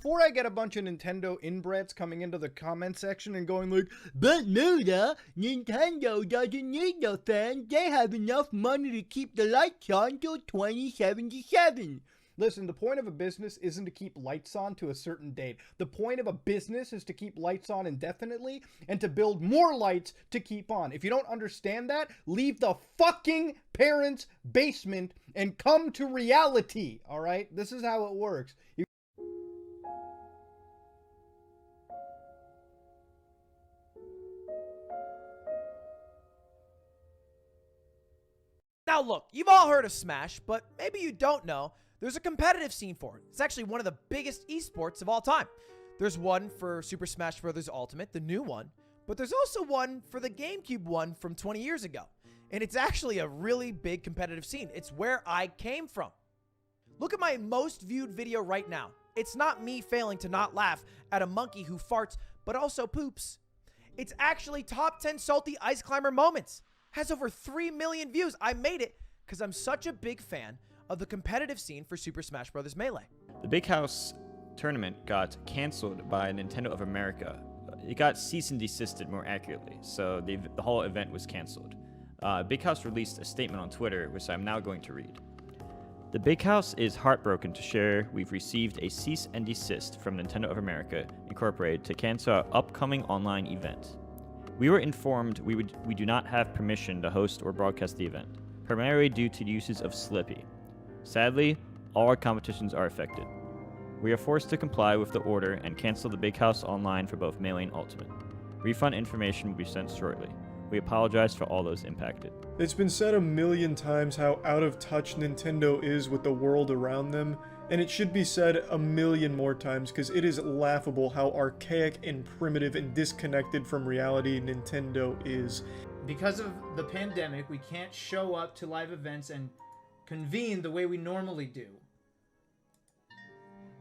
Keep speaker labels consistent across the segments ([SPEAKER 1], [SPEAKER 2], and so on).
[SPEAKER 1] before I get a bunch of Nintendo inbreds coming into the comment section and going like, but Muda, Nintendo doesn't need no fans. They have enough money to keep the lights on till 2077. Listen, the point of a business isn't to keep lights on to a certain date. The point of a business is to keep lights on indefinitely and to build more lights to keep on. If you don't understand that, leave the fucking parents' basement and come to reality, all right? This is how it works.
[SPEAKER 2] Now look, you've all heard of Smash, but maybe you don't know there's a competitive scene for it. It's actually one of the biggest esports of all time. There's one for Super Smash Bros. Ultimate, the new one, but there's also one for the GameCube one from 20 years ago. And it's actually a really big competitive scene. It's where I came from. Look at my most viewed video right now. It's not me failing to not laugh at a monkey who farts, but also poops. It's actually top 10 salty ice climber moments. Has over 3 million views. I made it because I'm such a big fan of the competitive scene for Super Smash Bros. Melee.
[SPEAKER 3] The Big House tournament got canceled by Nintendo of America. It got cease and desisted, more accurately, so the whole event was canceled. Big House released a statement on Twitter, which I'm now going to read. The Big House is heartbroken to share we've received a cease and desist from Nintendo of America Incorporated to cancel our upcoming online event. We were informed we do not have permission to host or broadcast the event, primarily due to the uses of Slippy. Sadly, all our competitions are affected. We are forced to comply with the order and cancel the Big House online for both Melee and Ultimate. Refund information will be sent shortly. We apologize for all those impacted.
[SPEAKER 4] It's been said a million times how out of touch Nintendo is with the world around them, and it should be said a million more times because it is laughable how archaic and primitive and disconnected from reality Nintendo is.
[SPEAKER 5] Because of the pandemic, we can't show up to live events and convene the way we normally do.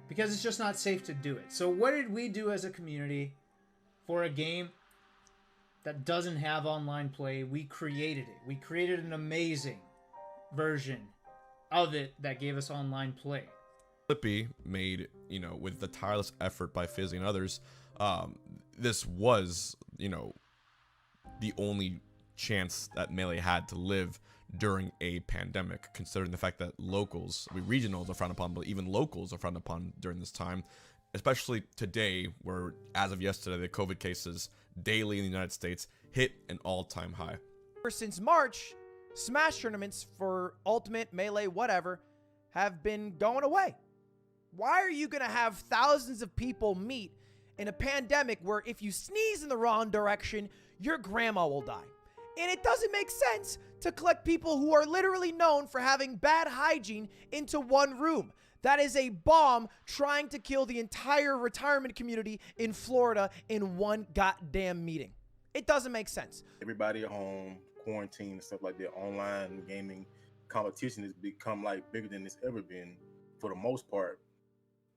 [SPEAKER 5] Because it's just not safe to do it. So what did we do as a community for a game that doesn't have online play? We created it. We created an amazing version of it that gave us online play.
[SPEAKER 6] Flippy made, with the tireless effort by Fizzy and others, this was, the only chance that Melee had to live during a pandemic, considering the fact that locals, regionals are frowned upon, but even locals are frowned upon during this time, especially today, where as of yesterday, the COVID cases daily in the United States hit an all-time high.
[SPEAKER 2] Since March, Smash tournaments for Ultimate, Melee, whatever, have been going away. Why are you going to have thousands of people meet in a pandemic where if you sneeze in the wrong direction, your grandma will die? And it doesn't make sense to collect people who are literally known for having bad hygiene into one room. That is a bomb trying to kill the entire retirement community in Florida in one goddamn meeting. It doesn't make sense.
[SPEAKER 7] Everybody at home, quarantine and stuff like that, online gaming competition has become like bigger than it's ever been for the most part.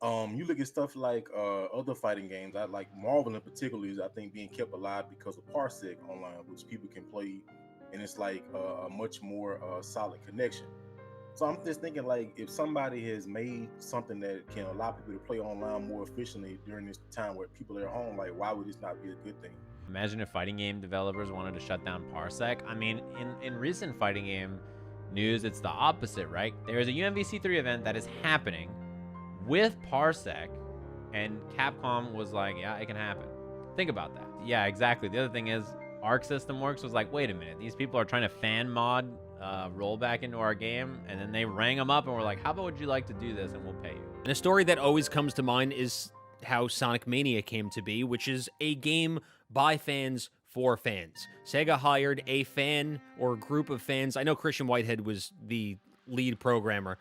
[SPEAKER 7] You look at stuff like other fighting games, I like Marvel in particular is I think being kept alive because of Parsec online, which people can play, and it's like a much more solid connection. So I'm just thinking, like, if somebody has made something that can allow people to play online more efficiently during this time where people are at home, like, why would this not be a good thing?
[SPEAKER 8] Imagine if fighting game developers wanted to shut down Parsec. I mean, in recent fighting game news, it's the opposite, right? There is a UMVC3 event that is happening with Parsec, and Capcom was like, yeah, it can happen. Think about that. Yeah, exactly. The other thing is, Arc System Works was like, wait a minute, these people are trying to fan mod roll back into our game, and then they rang them up and were like, how about would you like to do this and we'll pay you?
[SPEAKER 9] And a story that always comes to mind is how Sonic Mania came to be, which is a game by fans for fans. Sega hired a fan or a group of fans. I know Christian Whitehead was the lead programmer.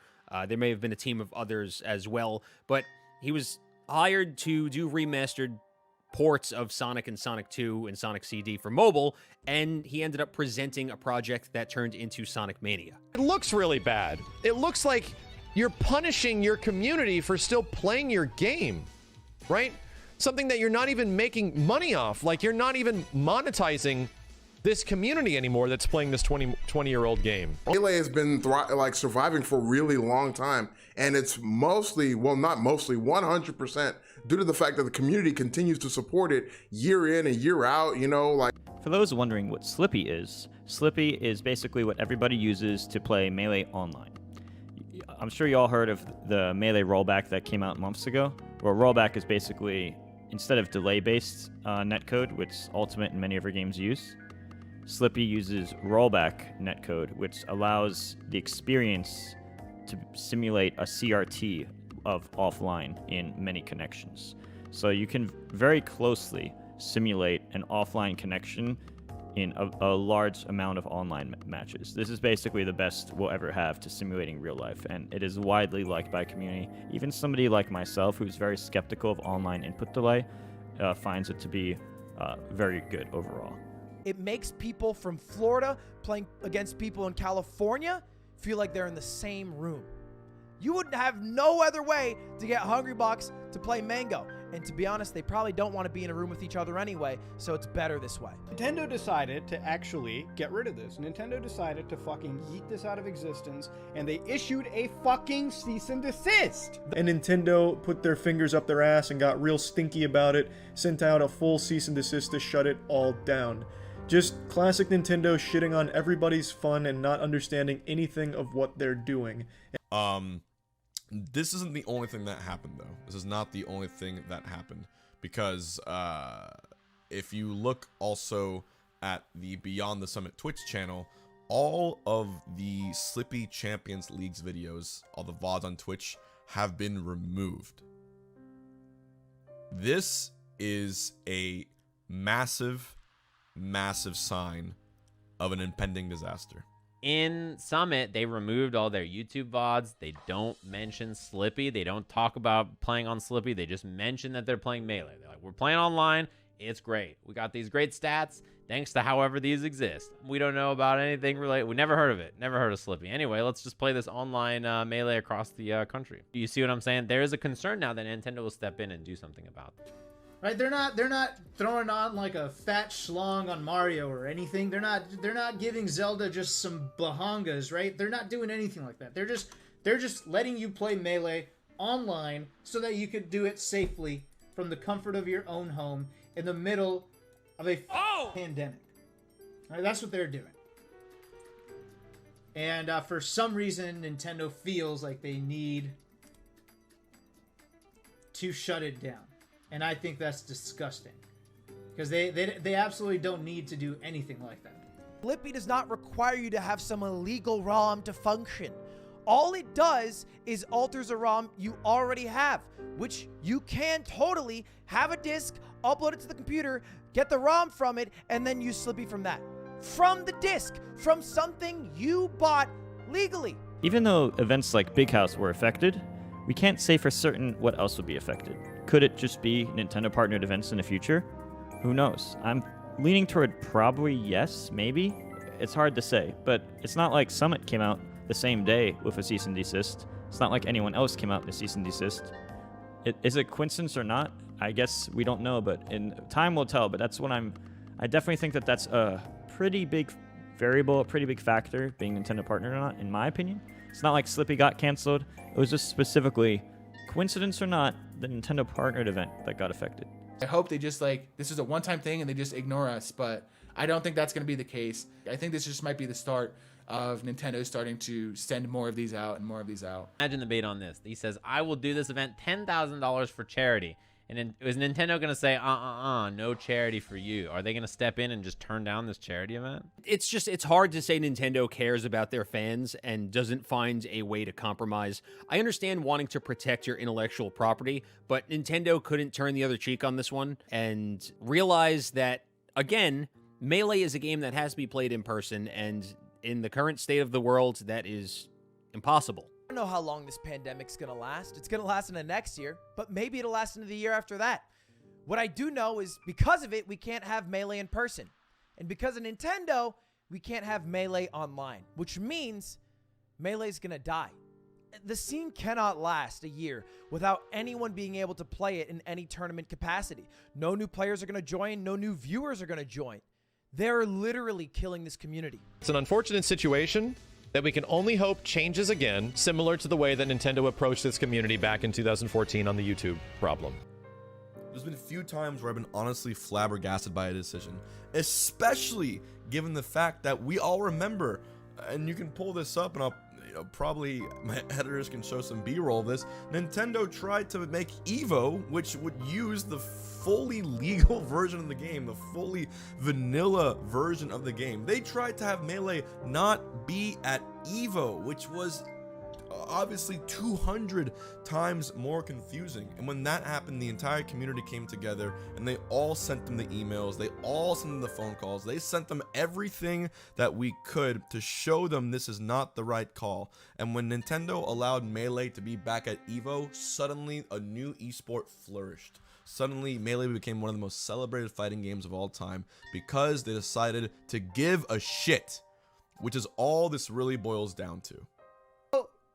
[SPEAKER 9] There may have been a team of others as well, but he was hired to do remastered ports of Sonic and Sonic 2 and Sonic CD for mobile, and he ended up presenting a project that turned into Sonic Mania.
[SPEAKER 10] It looks really bad. It looks like you're punishing your community for still playing your game, right? Something that you're not even making money off. Like, you're not even monetizing this community anymore that's playing this 20-year-old game.
[SPEAKER 11] Melee has been surviving for a really long time, and it's mostly, well, not mostly, 100% due to the fact that the community continues to support it year in and year out, you know, like.
[SPEAKER 3] For those wondering what Slippy is basically what everybody uses to play Melee online. I'm sure you all heard of the Melee rollback that came out months ago. Well, rollback is basically, instead of delay-based netcode, which Ultimate and many other games use, Slippy uses rollback netcode, which allows the experience to simulate a CRT of offline in many connections. So you can very closely simulate an offline connection in a large amount of online matches. This is basically the best we'll ever have to simulating real life, and it is widely liked by community. Even somebody like myself, who's very skeptical of online input delay, finds it to be very good overall.
[SPEAKER 2] It makes people from Florida playing against people in California feel like they're in the same room. You would have no other way to get Hungrybox to play Mango. And to be honest, they probably don't want to be in a room with each other anyway, so it's better this way.
[SPEAKER 1] Nintendo decided to actually get rid of this. Nintendo decided to fucking yeet this out of existence, and they issued a fucking cease and desist.
[SPEAKER 4] And Nintendo put their fingers up their ass and got real stinky about it, sent out a full cease and desist to shut it all down. Just classic Nintendo shitting on everybody's fun and not understanding anything of what they're doing.
[SPEAKER 6] This isn't the only thing that happened, though. This is not the only thing that happened, because if you look also at the Beyond the Summit Twitch channel, all of the Slippy Champions Leagues videos, all the VODs on Twitch, have been removed. This is a massive, massive sign of an impending disaster.
[SPEAKER 8] In Summit, they removed all their YouTube VODs. They don't mention Slippy. They don't talk about playing on Slippy. They just mention that they're playing Melee. They're like, we're playing online. It's great. We got these great stats thanks to however these exist. We don't know about anything related. We never heard of it. Never heard of Slippy. Anyway, let's just play this online Melee across the country. Do you see what I'm saying? There is a concern now that Nintendo will step in and do something about it.
[SPEAKER 5] Right, they're not throwing on like a fat schlong on Mario or anything. They're not giving Zelda just some bahangas, right? They're not doing anything like that. They're just letting you play Melee online so that you could do it safely from the comfort of your own home in the middle of a pandemic. Right, that's what they're doing. And for some reason, Nintendo feels like they need to shut it down. And I think that's disgusting. Because they absolutely don't need to do anything like that.
[SPEAKER 2] Slippy does not require you to have some illegal ROM to function. All it does is alters a ROM you already have, which you can totally have a disk, upload it to the computer, get the ROM from it, and then use Slippy from that. From the disk, from something you bought legally.
[SPEAKER 3] Even though events like Big House were affected, we can't say for certain what else would be affected. Could it just be Nintendo partnered events in the future? Who knows? I'm leaning toward probably yes, maybe. It's hard to say, but it's not like Summit came out the same day with a cease and desist. It's not like anyone else came out with a cease and desist. Is it coincidence or not? I guess we don't know, but in time will tell. But that's what I definitely think that that's a pretty big variable, a pretty big factor, being Nintendo partnered or not, in my opinion. It's not like Slippy got canceled. It was just specifically, coincidence or not, the Nintendo partnered event that got affected.
[SPEAKER 12] I hope they just this is a one-time thing and they just ignore us, but I don't think that's going to be the case. I think this just might be the start of Nintendo starting to send more of these out and more of these out.
[SPEAKER 8] Imagine the bait on this. He says, I will do this event $10,000 for charity. And then is Nintendo going to say, no charity for you? Are they going to step in and just turn down this charity event?
[SPEAKER 9] It's hard to say Nintendo cares about their fans and doesn't find a way to compromise. I understand wanting to protect your intellectual property, but Nintendo couldn't turn the other cheek on this one and realize that, again, Melee is a game that has to be played in person, and in the current state of the world, that is impossible.
[SPEAKER 2] I don't know how long this pandemic's gonna last. It's gonna last into next year, but maybe it'll last into the year after that. What I do know is because of it, we can't have Melee in person. And because of Nintendo, we can't have Melee online, which means Melee's gonna die. The scene cannot last a year without anyone being able to play it in any tournament capacity. No new players are gonna join, no new viewers are gonna join. They're literally killing this community.
[SPEAKER 10] It's an unfortunate situation that we can only hope changes again, similar to the way that Nintendo approached this community back in 2014 on the YouTube problem.
[SPEAKER 6] There's been a few times where I've been honestly flabbergasted by a decision, especially given the fact that we all remember, and you can pull this up and I'll probably my editors can show some B-roll of this. Nintendo tried to make Evo, which would use the fully legal version of the game, the fully vanilla version of the game. They tried to have Melee not be at Evo, which was obviously 200 times more confusing. And when that happened, the entire community came together and they all sent them the emails, they all sent them the phone calls, they sent them everything that we could to show them this is not the right call. And when Nintendo allowed Melee to be back at Evo, suddenly a new esport flourished. Suddenly, Melee became one of the most celebrated fighting games of all time because they decided to give a shit, which is all this really boils down to.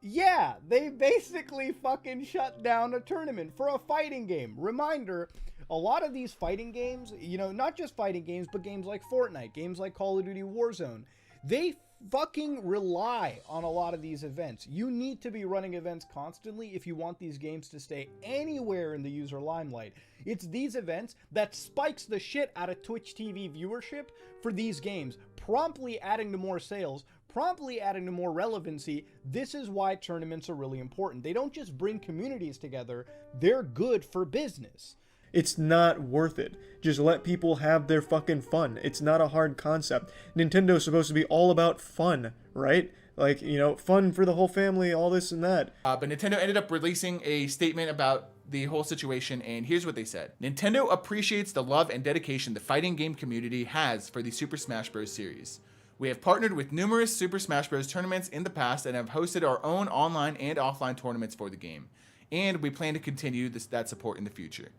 [SPEAKER 1] Yeah, they basically fucking shut down a tournament for a fighting game. Reminder, a lot of these fighting games, you know, not just fighting games, but games like Fortnite, games like Call of Duty Warzone, they fucking rely on a lot of these events. You need to be running events constantly if you want these games to stay anywhere in the user limelight. It's these events that spikes the shit out of Twitch TV viewership for these games, promptly adding to more sales, promptly adding to more relevancy. This is why tournaments are really important. They don't just bring communities together, they're good for business.
[SPEAKER 4] It's not worth it. Just let people have their fucking fun. It's not a hard concept. Nintendo's supposed to be all about fun, right? Like, you know, fun for the whole family, all this and that.
[SPEAKER 12] But Nintendo ended up releasing a statement about the whole situation, and here's what they said. Nintendo appreciates the love and dedication the fighting game community has for the Super Smash Bros. Series. We have partnered with numerous Super Smash Bros. Tournaments in the past and have hosted our own online and offline tournaments for the game. And we plan to continue that support in the future.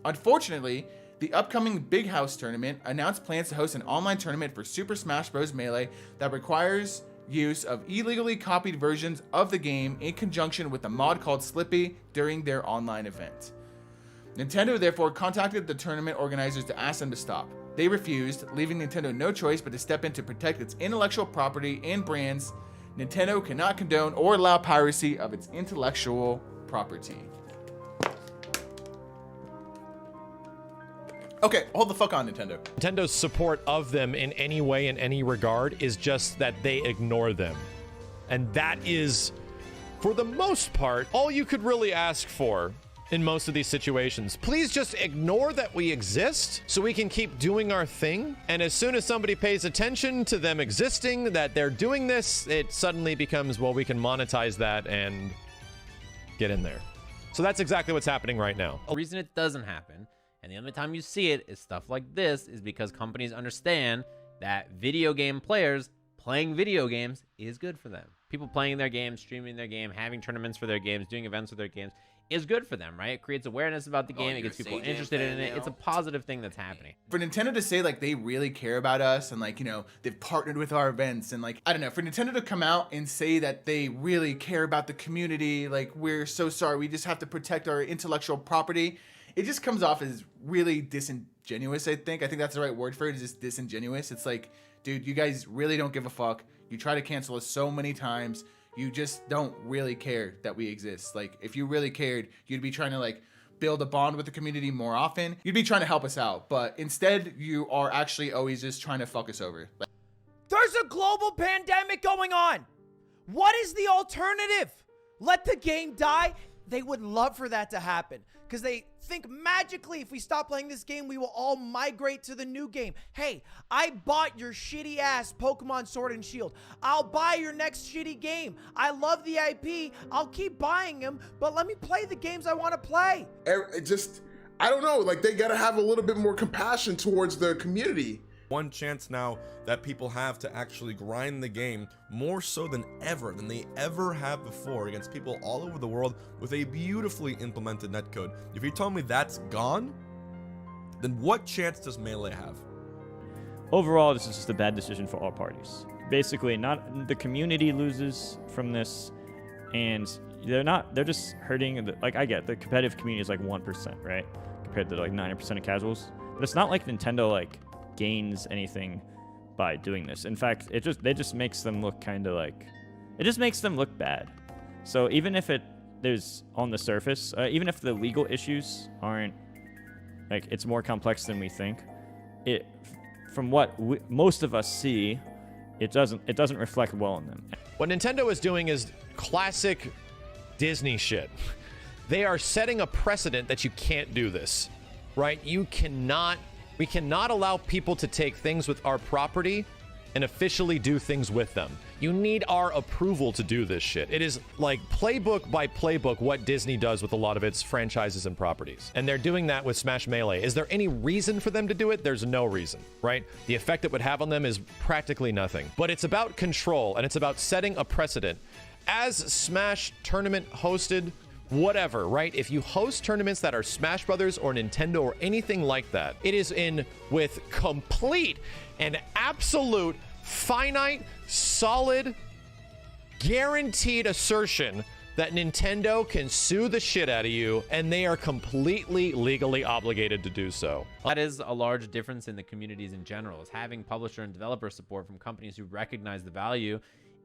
[SPEAKER 12] Unfortunately, the upcoming Big House tournament announced plans to host an online tournament for Super Smash Bros. Melee that requires use of illegally copied versions of the game in conjunction with a mod called Slippy during their online event. Nintendo therefore contacted the tournament organizers to ask them to stop. They refused, leaving Nintendo no choice but to step in to protect its intellectual property and brands. Nintendo cannot condone or allow piracy of its intellectual property. Okay, hold the fuck on, Nintendo.
[SPEAKER 10] Nintendo's support of them in any way, in any regard, is just that they ignore them. And that is, for the most part, all you could really ask for in most of these situations. Please just ignore that we exist so we can keep doing our thing. And as soon as somebody pays attention to them existing, that they're doing this, it suddenly becomes, well, we can monetize that and get in there. So that's exactly what's happening right now.
[SPEAKER 8] The reason it doesn't happen, and the only time you see it is stuff like this, is because companies understand that video game players playing video games is good for them. People playing their games, streaming their game, having tournaments for their games, doing events with their games is good for them, right? It creates awareness about the game. It gets people interested in it. It's a positive thing that's happening.
[SPEAKER 12] For Nintendo to say, like, they really care about us and, like, you know, they've partnered with our events and, like, I don't know, for Nintendo to come out and say that they really care about the community, like, we're so sorry, we just have to protect our intellectual property, it just comes off as really disingenuous, I think. I think that's the right word for it, is just disingenuous. It's like, dude, you guys really don't give a fuck. You try to cancel us so many times. You just don't really care that we exist. Like, if you really cared, you'd be trying to, like, build a bond with the community more often. You'd be trying to help us out. But instead, you are actually always just trying to fuck us over.
[SPEAKER 2] There's a global pandemic going on. What is the alternative? Let the game die? They would love for that to happen because they think magically if we stop playing this game, we will all migrate to the new game. Hey, I bought your shitty ass Pokemon Sword and Shield. I'll buy your next shitty game. I love the IP. I'll keep buying them, but let me play the games I want to play.
[SPEAKER 11] It just, I don't know, like they gotta have a little bit more compassion towards the community.
[SPEAKER 6] One chance now that people have to actually grind the game more so than they ever have before against people all over the world with a beautifully implemented netcode. If you tell me that's gone, then what chance does Melee have?
[SPEAKER 3] Overall, this is just a bad decision for all parties. Basically, not the community loses from this, and they're just hurting. Like, I get the competitive community is like 1%, right? Compared to like 90% of casuals. But it's not like Nintendo like gains anything by doing this. In fact, it just makes them look kind of like, it just makes them look bad. So even if there's on the surface, even if the legal issues aren't, like, it's more complex than we think, from what most of us see, it doesn't reflect well on them.
[SPEAKER 10] What Nintendo is doing is classic Disney shit. They are setting a precedent that you can't do this, right? We cannot allow people to take things with our property and officially do things with them. You need our approval to do this shit. It is like playbook by playbook what Disney does with a lot of its franchises and properties. And they're doing that with Smash Melee. Is there any reason for them to do it? There's no reason, right? The effect it would have on them is practically nothing. But it's about control, and it's about setting a precedent. As Smash tournament hosted, whatever, right? If you host tournaments that are Smash Brothers or Nintendo or anything like that, it is in with complete and absolute, finite, solid, guaranteed assertion that Nintendo can sue the shit out of you, and they are completely legally obligated to do so.
[SPEAKER 8] That is a large difference in the communities in general, is having publisher and developer support from companies who recognize the value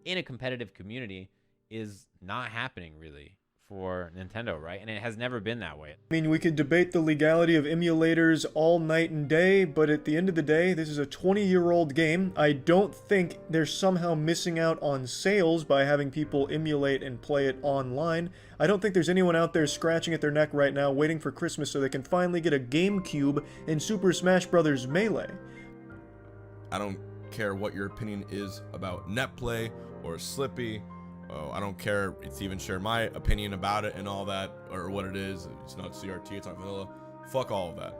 [SPEAKER 8] in a competitive community is not happening really for Nintendo, right? And it has never been that way.
[SPEAKER 4] I mean, we could debate the legality of emulators all night and day, but at the end of the day, this is a 20-year-old game. I don't think they're somehow missing out on sales by having people emulate and play it online. I don't think there's anyone out there scratching at their neck right now waiting for Christmas so they can finally get a GameCube in Super Smash Bros. Melee.
[SPEAKER 6] I don't care what your opinion is about NetPlay or Slippy. I don't care. It's even share my opinion about it and all that, or what it is. It's not CRT, it's not vanilla. Fuck all of that.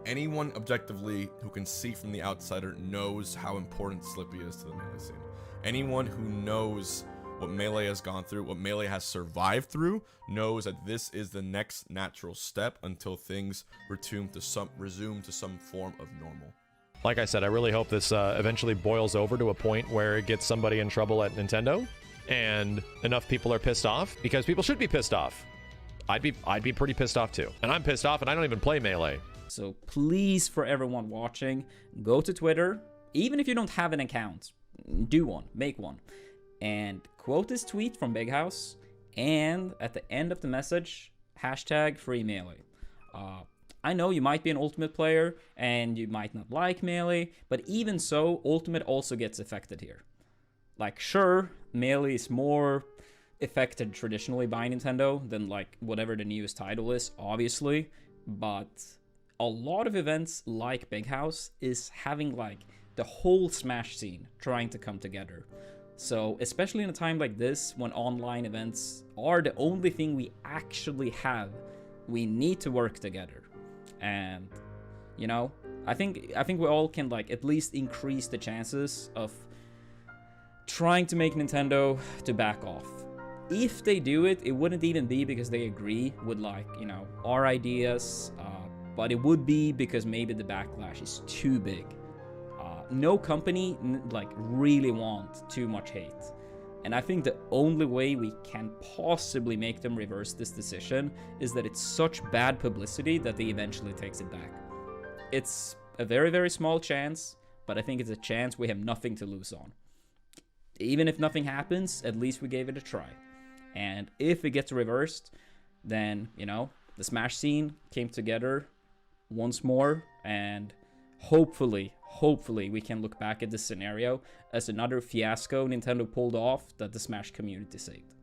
[SPEAKER 6] Anyone objectively who can see from the outsider knows how important Slippy is to the Melee scene. Anyone who knows what Melee has gone through, what Melee has survived through, knows that this is the next natural step until things resume to some form of normal.
[SPEAKER 10] Like I said, I really hope this eventually boils over to a point where it gets somebody in trouble at Nintendo and enough people are pissed off, because people should be pissed off. I'd be pretty pissed off too. And I'm pissed off and I don't even play Melee.
[SPEAKER 13] So please, for everyone watching, go to Twitter. Even if you don't have an account, do one, make one. And quote this tweet from Big House, and at the end of the message, hashtag free Melee. I know you might be an Ultimate player and you might not like Melee, but even so, Ultimate also gets affected here. Like, sure, Melee is more affected traditionally by Nintendo than like whatever the newest title is, obviously, but a lot of events like Big House is having like the whole Smash scene trying to come together. So especially in a time like this, when online events are the only thing we actually have, we need to work together. And you know, I think we all can like at least increase the chances of trying to make Nintendo to back off. If they do it, it wouldn't even be because they agree with like, you know, our ideas, but it would be because maybe the backlash is too big. No company like really want too much hate. And I think the only way we can possibly make them reverse this decision is that it's such bad publicity that they eventually takes it back. It's a very, very small chance, but I think it's a chance we have nothing to lose on. Even if nothing happens, at least we gave it a try. And if it gets reversed, then, you know, the Smash scene came together once more, and hopefully we can look back at this scenario as another fiasco Nintendo pulled off that the Smash community saved.